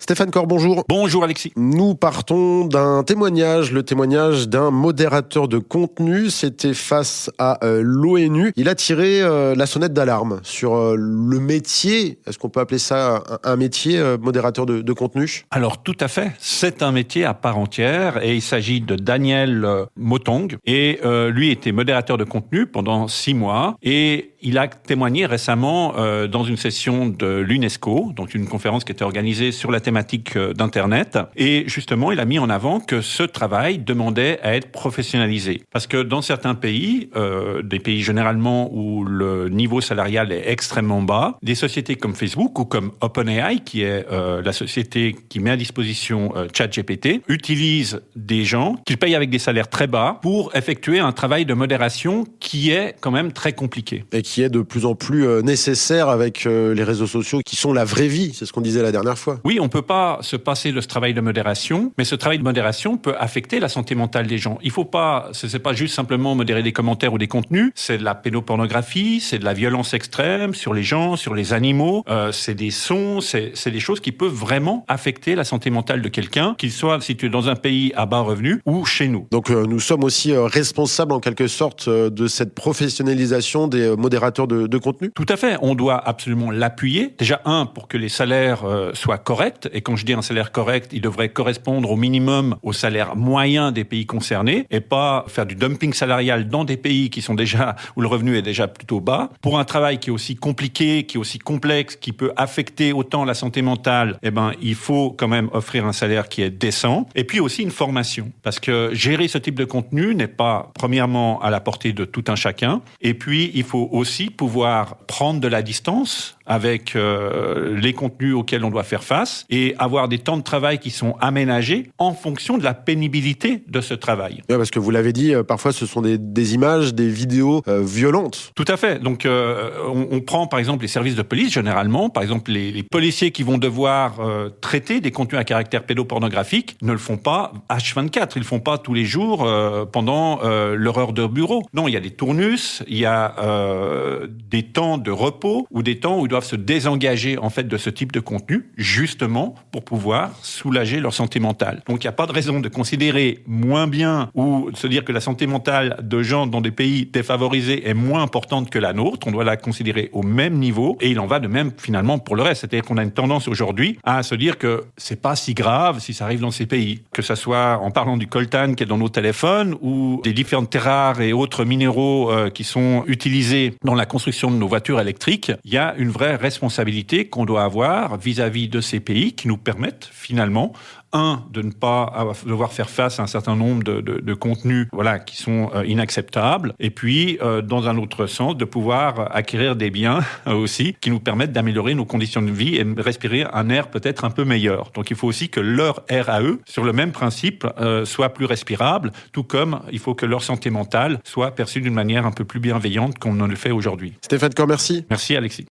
Stéphane Cor, bonjour. Bonjour Alexis. Nous partons d'un témoignage, le témoignage d'un modérateur de contenu. C'était face à l'ONU. Il a tiré la sonnette d'alarme sur le métier. Est-ce qu'on peut appeler ça un métier, modérateur de contenu ? Alors tout à fait, c'est un métier à part entière et il s'agit de Daniel Motong. Et lui était modérateur de contenu pendant 6 mois et il a témoigné récemment dans une session de l'UNESCO, donc une conférence qui était organisée sur la thématique d'Internet. Et justement, il a mis en avant que ce travail demandait à être professionnalisé. Parce que dans certains pays, des pays généralement où le niveau salarial est extrêmement bas, des sociétés comme Facebook ou comme OpenAI, qui est la société qui met à disposition ChatGPT, utilisent des gens qu'ils payent avec des salaires très bas pour effectuer un travail de modération qui est quand même très compliqué. Et qui est de plus en plus nécessaire avec les réseaux sociaux qui sont la vraie vie, c'est ce qu'on disait la dernière fois. Oui, on peut pas se passer de ce travail de modération, mais ce travail de modération peut affecter la santé mentale des gens. Il faut pas, c'est pas juste simplement modérer des commentaires ou des contenus, c'est de la pédopornographie, c'est de la violence extrême sur les gens, sur les animaux, c'est des sons, c'est des choses qui peuvent vraiment affecter la santé mentale de quelqu'un, qu'il soit situé dans un pays à bas revenus ou chez nous. Donc nous sommes aussi responsables en quelque sorte de cette professionnalisation des modérateurs de contenu. Tout à fait, on doit absolument l'appuyer. Déjà, pour que les salaires soient corrects, et quand je dis un salaire correct, il devrait correspondre au minimum au salaire moyen des pays concernés, et pas faire du dumping salarial dans des pays qui sont déjà, où le revenu est déjà plutôt bas. Pour un travail qui est aussi compliqué, qui est aussi complexe, qui peut affecter autant la santé mentale, il faut quand même offrir un salaire qui est décent. Et puis aussi une formation. Parce que gérer ce type de contenu n'est pas, premièrement, à la portée de tout un chacun. Et puis, il faut aussi pouvoir prendre de la distance avec les contenus auxquels on doit faire face et avoir des temps de travail qui sont aménagés en fonction de la pénibilité de ce travail. Oui, parce que vous l'avez dit, parfois ce sont des images, des vidéos violentes. Tout à fait. Donc on prend par exemple les services de police généralement, par exemple les policiers qui vont devoir traiter des contenus à caractère pédopornographique ne le font pas H24, ils le font pas tous les jours pendant leur heure de bureau. Non, il y a des tournus, il y a des temps de repos ou des temps où ils doivent se désengager en fait de ce type de contenu justement pour pouvoir soulager leur santé mentale. Donc il n'y a pas de raison de considérer moins bien ou de se dire que la santé mentale de gens dans des pays défavorisés est moins importante que la nôtre. On doit la considérer au même niveau et il en va de même finalement pour le reste. C'est-à-dire qu'on a une tendance aujourd'hui à se dire que c'est pas si grave si ça arrive dans ces pays. Que ça soit en parlant du coltan qui est dans nos téléphones ou des différentes terres rares et autres minéraux qui sont utilisés dans la construction de nos voitures électriques, il y a une vraie responsabilité qu'on doit avoir vis-à-vis de ces pays qui nous permettent finalement de ne pas devoir faire face à un certain nombre de contenus qui sont inacceptables. Et puis, dans un autre sens, de pouvoir acquérir des biens aussi qui nous permettent d'améliorer nos conditions de vie et de respirer un air peut-être un peu meilleur. Donc, il faut aussi que leur air à eux, sur le même principe, soit plus respirable, tout comme il faut que leur santé mentale soit perçue d'une manière un peu plus bienveillante qu'on ne le fait aujourd'hui. Stéphane Cor, merci. Merci Alexis.